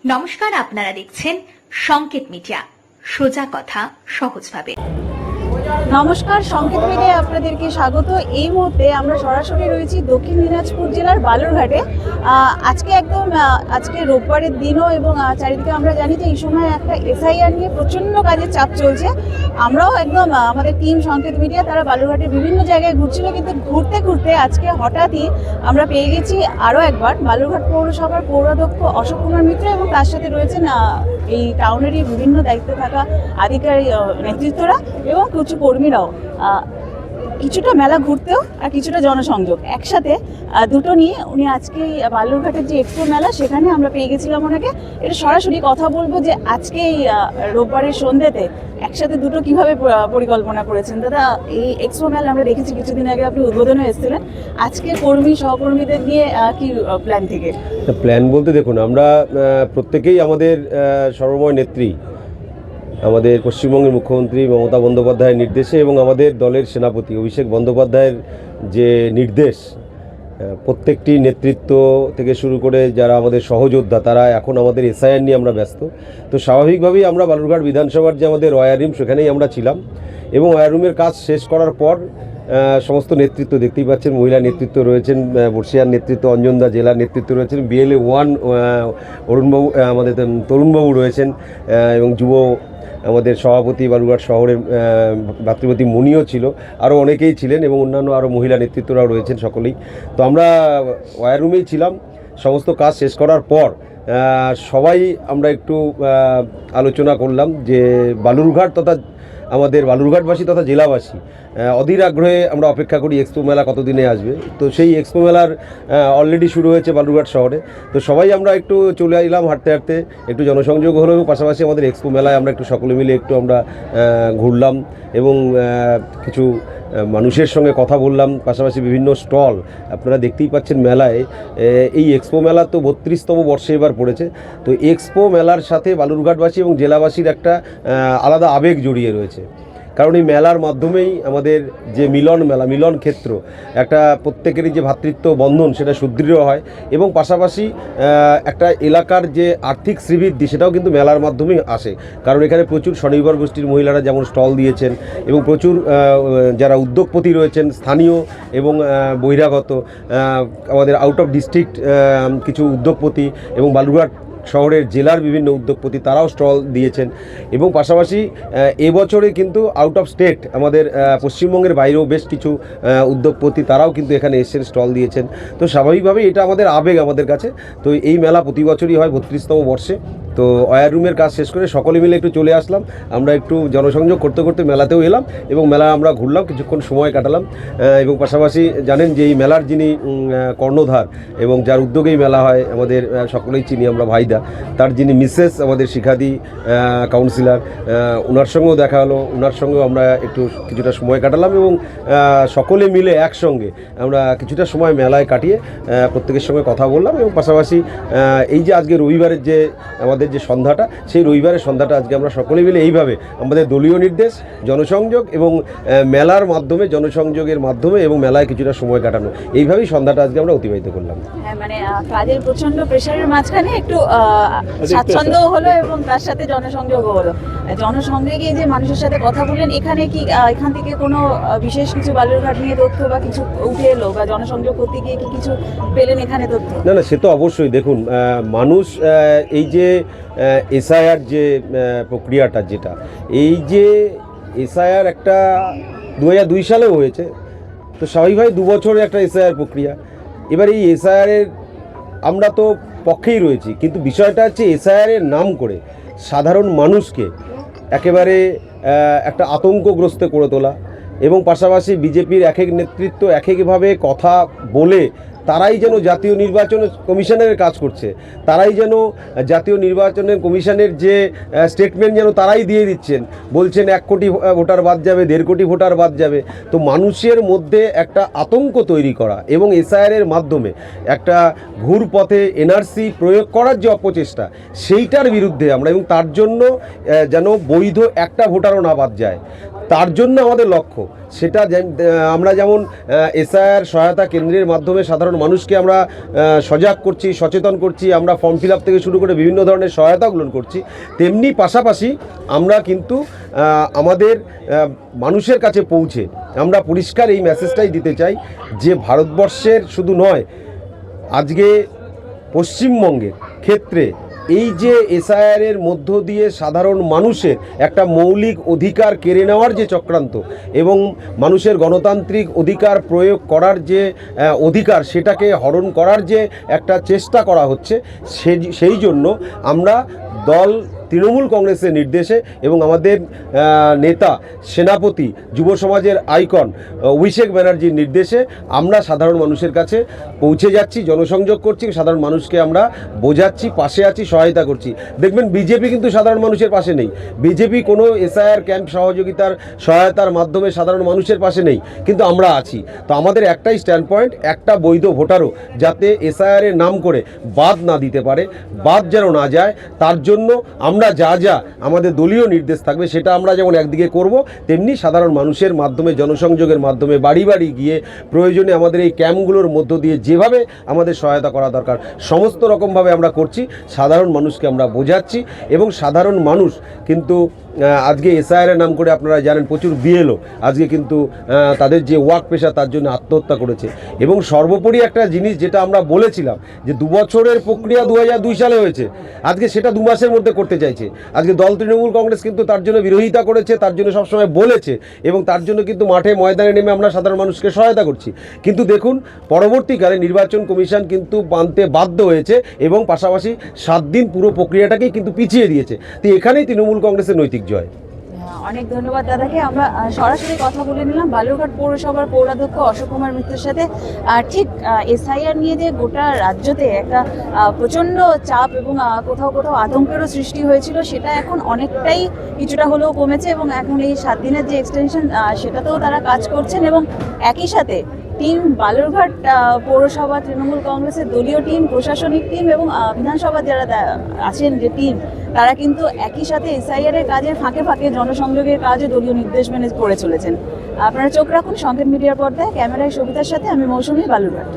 নমস্কার, আপনারা দেখছেন সংকেত মিডিয়া, সোজা কথা সহজভাবে। নমস্কার, সংকেত মিডিয়ায় আপনাদেরকে স্বাগত। এই মুহূর্তে আমরা সরাসরি রয়েছি দক্ষিণ দিনাজপুর জেলার বালুরঘাটে। আজকে রোববারের দিনও এবং চারিদিকে আমরা জানি যে এই সময় একটা এসআইআর নিয়ে প্রচণ্ড কাজের চাপ চলছে। আমরাও আমাদের টিম সংকেত মিডিয়া তারা বালুরঘাটের বিভিন্ন জায়গায় ঘুরছিল, কিন্তু ঘুরতে ঘুরতে আজকে হঠাৎই আমরা পেয়ে গেছি আরও একবার বালুরঘাট পৌরসভার পৌরাধ্যক্ষ অশোক কুমার মিত্র, এবং তার সাথে রয়েছেন এই টাউনেরই বিভিন্ন দায়িত্বে থাকা আধিকারিক নেতৃত্বরা এবং কিছু কর্মীরাও। কিছুটা মেলা ঘুরতেও আর কিছুটা জনসংযোগ একসাথে দুটো নিয়ে উনি আজকে বালুরঘাটের যে এক্সপো মেলা সেখানে আমরা পেয়ে গেছিলাম ওনাকে। এটা সরাসরি কথা বলবো যে আজকে এই রোববারের সন্ধ্যেতে একসাথে দুটো কিভাবে পরিকল্পনা করেছেন। দাদা, এই এক্সপো মেলা আমরা দেখেছি কিছুদিন আগে আপনি উদ্বোধনে এসেছিলেন, আজকে কর্মী সহকর্মীদের নিয়ে কি প্ল্যান থেকে? প্ল্যান বলতে দেখুন, আমরা প্রত্যেকেই আমাদের সর্বময় নেত্রী, আমাদের পশ্চিমবঙ্গের মুখ্যমন্ত্রী মমতা বন্দ্যোপাধ্যায়ের নির্দেশে এবং আমাদের দলের সেনাপতি অভিষেক বন্দ্যোপাধ্যায়ের যে নির্দেশ, প্রত্যেকটি নেতৃত্ব থেকে শুরু করে যারা আমাদের সহযোদ্ধা তারা এখন আমাদের এসআইআর নিয়ে আমরা ব্যস্ত। তো স্বাভাবিকভাবেই আমরা বালুরঘাট বিধানসভার যে আমাদের ওয়্যার রুম সেখানেই আমরা ছিলাম, এবং ওয়্যার রুমের কাজ শেষ করার পর সমস্ত নেতৃত্ব দেখতেই পাচ্ছেন, মহিলা নেতৃত্ব রয়েছেন, বর্ষিয়ার নেতৃত্ব অঞ্জনদা, জেলার নেতৃত্ব রয়েছেন, বিএলএ 1 অরুণবাবু, আমাদের তরুণবাবু রয়েছেন, এবং যুব আমাদের সভাপতি বালুরঘাট শহরের ভাতৃপতি মুনিও ছিল, আরও অনেকেই ছিলেন, এবং অন্যান্য আরও মহিলা নেতৃত্বরাও রয়েছেন সকলেই। তো আমরা ওয়্যার রুমেই ছিলাম। সমস্ত কাজ শেষ করার পর সবাই আমরা একটু আলোচনা করলাম যে বালুরঘাট তথা আমাদের বালুরঘাটবাসী তথা জেলাবাসী অধীর আগ্রহে আমরা অপেক্ষা করি এক্সপো মেলা কতদিনে আসবে। তো সেই এক্সপো মেলার অলরেডি শুরু হয়েছে বালুরঘাট শহরে। তো সবাই আমরা একটু চলে এলাম হাঁটতে হাঁটতে, একটু জনসংযোগ হলো, এবং পাশাপাশি আমাদের এক্সপো মেলায় আমরা একটু সকলে মিলে একটু আমরা ঘুরলাম এবং কিছু মানুষের সঙ্গে কথা বললাম। পাশাপাশি বিভিন্ন স্টল আপনারা দেখতেই পাচ্ছেন মেলায়। এই এক্সপো মেলা তো 32তম বর্ষে এবার পড়েছে। তো এক্সপো মেলার সাথে বালুরঘাটবাসী এবং জেলাবাসীর একটা আলাদা আবেগ জড়িয়ে রয়েছে, কারণ এই মেলার মাধ্যমেই আমাদের যে মিলন মেলা, মিলন ক্ষেত্র, একটা প্রত্যেকেরই যে ভ্রাতৃত্ব বন্ধন সেটা সুদৃঢ় হয়, এবং পাশাপাশি একটা এলাকার যে আর্থিক শ্রীবৃদ্ধি সেটাও কিন্তু মেলার মাধ্যমেই আসে। কারণ এখানে প্রচুর স্বনির্ভর গোষ্ঠীর মহিলারা যেমন স্টল দিয়েছেন, এবং প্রচুর যারা উদ্যোগপতি রয়েছেন স্থানীয় এবং বহিরাগত, আমাদের আউট অফ ডিস্ট্রিক্ট কিছু উদ্যোগপতি এবং বালুরঘাট শহরের জেলার বিভিন্ন উদ্যোগপতি তারাও স্টল দিয়েছেন, এবং পাশাপাশি এবছরে কিন্তু আউট অফ স্টেট আমাদের পশ্চিমবঙ্গের বাইরেও বেশ কিছু উদ্যোগপতি তারাও কিন্তু এখানে এসেছেন, স্টল দিয়েছেন। তো স্বাভাবিকভাবেই এটা আমাদের আবেগ আমাদের কাছে। তো এই মেলা প্রতি বছরই হয় 32তম বর্ষে। তো ওয়্যার রুমের কাজ শেষ করে সকলে মিলে একটু চলে আসলাম, আমরা একটু জনসংযোগ করতে করতে মেলাতেও এলাম, এবং মেলা আমরা ঘুরলাম, কিছুক্ষণ সময় কাটালাম। এবং পাশাপাশি জানেন যে এই মেলার যিনি কর্ণধার এবং যার উদ্যোগেই মেলা হয়, আমাদের সকলেই চিনি আমরা ভাইদা, তার যিনি মিসেস আমাদের শিখাদি কাউন্সিলর, ওনার সঙ্গেও দেখা হলো, ওনার সঙ্গেও আমরা একটু কিছুটা সময় কাটালাম, এবং সকলে মিলে একসঙ্গে আমরা কিছুটা সময় মেলায় কাটিয়ে প্রত্যেকের সঙ্গে কথা বললাম। এবং পাশাপাশি এই যে আজকে রবিবারের যে আমাদের যে সন্ধ্যাটা, সেই রবিবারের সন্ধ্যাটা আজকে আমরা সকলে মিলে এইভাবে আমাদের দলীয় নির্দেশ, জনসংযোগ এবং মেলার মাধ্যমে, জনসংযোগের মাধ্যমে এবং মেলায় কিছুটা সময় কাটানো, এইভাবেই সন্ধ্যাটা আজকে আমরা অতিবাহিত করলাম। মানে কাজের প্রচন্ড প্রেশারের মাঝখানে একটু স্বাচ্ছন্দ্য হলো এবং তার সাথে জনসংযোগও হলো। জনসংযোগে যে মানুষের সাথে কথা বললেন, এখানে কি এখান থেকে কোনো বিশেষ কিছু বালুরঘাট নিয়ে তথ্য বা কিছু উঠে এলো, বা জনসংযোগ করতে গিয়ে কি কিছু পেলেন এখানে তথ্য? না, সে তো অবশ্যই। দেখুন, মানুষ এই যে এসআইআর যে প্রক্রিয়াটা, যেটা এই যে এসআইআর একটা 2002 সালেও হয়েছে, তো স্বাভাবিকভাবে 2 বছরের একটা এসআইআর প্রক্রিয়া। এবার এই এসআইআরের আমরা তো পক্ষেই রয়েছি, কিন্তু বিষয়টা হচ্ছে এসআইআরের নাম করে সাধারণ মানুষকে একেবারে একটা আতঙ্কগ্রস্ত করে তোলা, এবং পাশাপাশি বিজেপির এক এক নেতৃত্ব এক একভাবে কথা বলে তারাই যেন জাতীয় নির্বাচন কমিশনের কাজ করছে, তারাই যেন জাতীয় নির্বাচনের কমিশনের যে স্টেটমেন্ট যেন তারাই দিয়ে দিচ্ছেন, বলছেন 1 কোটি ভোটার বাদ যাবে, 1.5 কোটি ভোটার বাদ যাবে। তো মানুষের মধ্যে একটা আতঙ্ক তৈরি করা এবং এসআইআরের মাধ্যমে একটা ঘুর পথে এনআরসি প্রয়োগ করার যে অপচেষ্টা, সেইটার বিরুদ্ধে আমরা, এবং তার জন্য যেন বৈধ একটা ভোটারও না বাদ যায়, তার জন্য আমাদের লক্ষ্য সেটা আমরা যেমন এসআইআর সহায়তা কেন্দ্রের মাধ্যমে সাধারণ মানুষকে আমরা সজাগ করছি, সচেতন করছি, আমরা ফর্ম ফিল আপ থেকে শুরু করে বিভিন্ন ধরনের সহায়তাগুলো করছি, তেমনি পাশাপাশি আমরা কিন্তু আমাদের মানুষের কাছে পৌঁছে আমরা পরিষ্কার এই মেসেজটাই দিতে চাই যে ভারতবর্ষের শুধু নয়, আজকে পশ্চিমবঙ্গের ক্ষেত্রে এই যে এসআইআরের মধ্য দিয়ে সাধারণ মানুষের একটা মৌলিক অধিকার কেড়ে নেওয়ার যে চক্রান্ত এবং মানুষের গণতান্ত্রিক অধিকার প্রয়োগ করার যে অধিকার সেটাকে হরণ করার যে একটা চেষ্টা করা হচ্ছে, সেই জন্য আমরা দল তৃণমূল কংগ্রেসের নির্দেশে এবং আমাদের নেতা সেনাপতি যুব সমাজের আইকন অভিষেক ব্যানার্জির নির্দেশে আমরা সাধারণ মানুষের কাছে পৌঁছে যাচ্ছি, জনসংযোগ করছি, সাধারণ মানুষকে আমরা বোঝাচ্ছি, পাশে আছি, সহায়তা করছি। দেখবেন বিজেপি কিন্তু সাধারণ মানুষের পাশে নেই, বিজেপি কোনো এসআইআর ক্যাম্প সহায়তার মাধ্যমে সাধারণ মানুষের পাশে নেই, কিন্তু আমরা আছি। তো আমাদের একটাই স্ট্যান্ড পয়েন্ট, একটা বৈধ ভোটারও যাতে এসআইআরের নাম করে বাদ না দিতে পারে, বাদ যেন না যায়, তার জন্য আমরা যা আমাদের দলীয় নির্দেশ থাকবে সেটা আমরা যেমন একদিকে করব, তেমনি সাধারণ মানুষের মাধ্যমে, জনসংযোগের মাধ্যমে বাড়ি বাড়ি গিয়ে প্রয়োজনে আমাদের এই ক্যাম্পগুলোর মধ্য দিয়ে যেভাবে আমাদের সহায়তা করা দরকার সমস্ত রকমভাবে আমরা করছি, সাধারণ মানুষকে আমরা বোঝাচ্ছি। এবং সাধারণ মানুষ কিন্তু আজকে এসআইআরের নাম করে আপনারা জানেন প্রচুর বিএলও আজকে কিন্তু তাদের যে ওয়ার্ক পেশা তার জন্য আত্মহত্যা করেছে। এবং সর্বোপরি একটা জিনিস যেটা আমরা বলেছিলাম যে 2 বছরের প্রক্রিয়া 2002 সালে হয়েছে, আজকে সেটা 2 মাসের মধ্যে করতে চাইছে। আজকে দল তৃণমূল কংগ্রেস কিন্তু তার জন্য বিরোধিতা করেছে, তার জন্য সবসময় বলেছে এবং তার জন্য কিন্তু মাঠে ময়দানে নেমে আমরা সাধারণ মানুষকে সহায়তা করছি। কিন্তু দেখুন পরবর্তীকালে নির্বাচন কমিশন কিন্তু মানতে বাধ্য হয়েছে এবং পাশাপাশি 7 দিন পুরো প্রক্রিয়াটাকেই কিন্তু পিছিয়ে দিয়েছে। তো এখানেই তৃণমূল কংগ্রেসের নৈতিক জয়। অনেক ধন্যবাদ দাদাকে। আমরা সরাসরি কথা বলে নিলাম বালুরঘাট পৌরসভার পৌরাধ্যক্ষ অশোক কুমার মিত্রের সাথে। ঠিক এসআইআর নিয়ে যে গোটা রাজ্যতে একটা প্রচণ্ড চাপ এবং কোথাও কোথাও আতঙ্কেরও সৃষ্টি হয়েছিল, সেটা এখন অনেকটাই কিছুটা হলেও কমেছে এবং এখন এই 7 দিনের যে এক্সটেনশন সেটাতেও তারা কাজ করছেন। এবং একই সাথে টিম বালুরঘাট পৌরসভা তৃণমূল কংগ্রেসের দলীয় টিম, প্রশাসনিক টিম এবং বিধানসভা যারা আছেন যে টিম, তারা কিন্তু একই সাথে এসআইআর এর কাজের ফাঁকে ফাঁকে জনসংযোগের কাজে দলীয় নির্দেশ মেনে করে চলেছেন। আপনারা চোখ রাখুন সংকেত মিডিয়ার পর্দায়। ক্যামেরায় সবিতার সাথে আমি মৌসুমী, বালুরঘাট।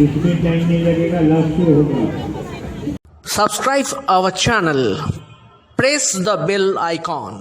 इसमें टाइम नहीं लगेगा, लास्ट शो होगा। Subscribe our channel. Press the bell icon.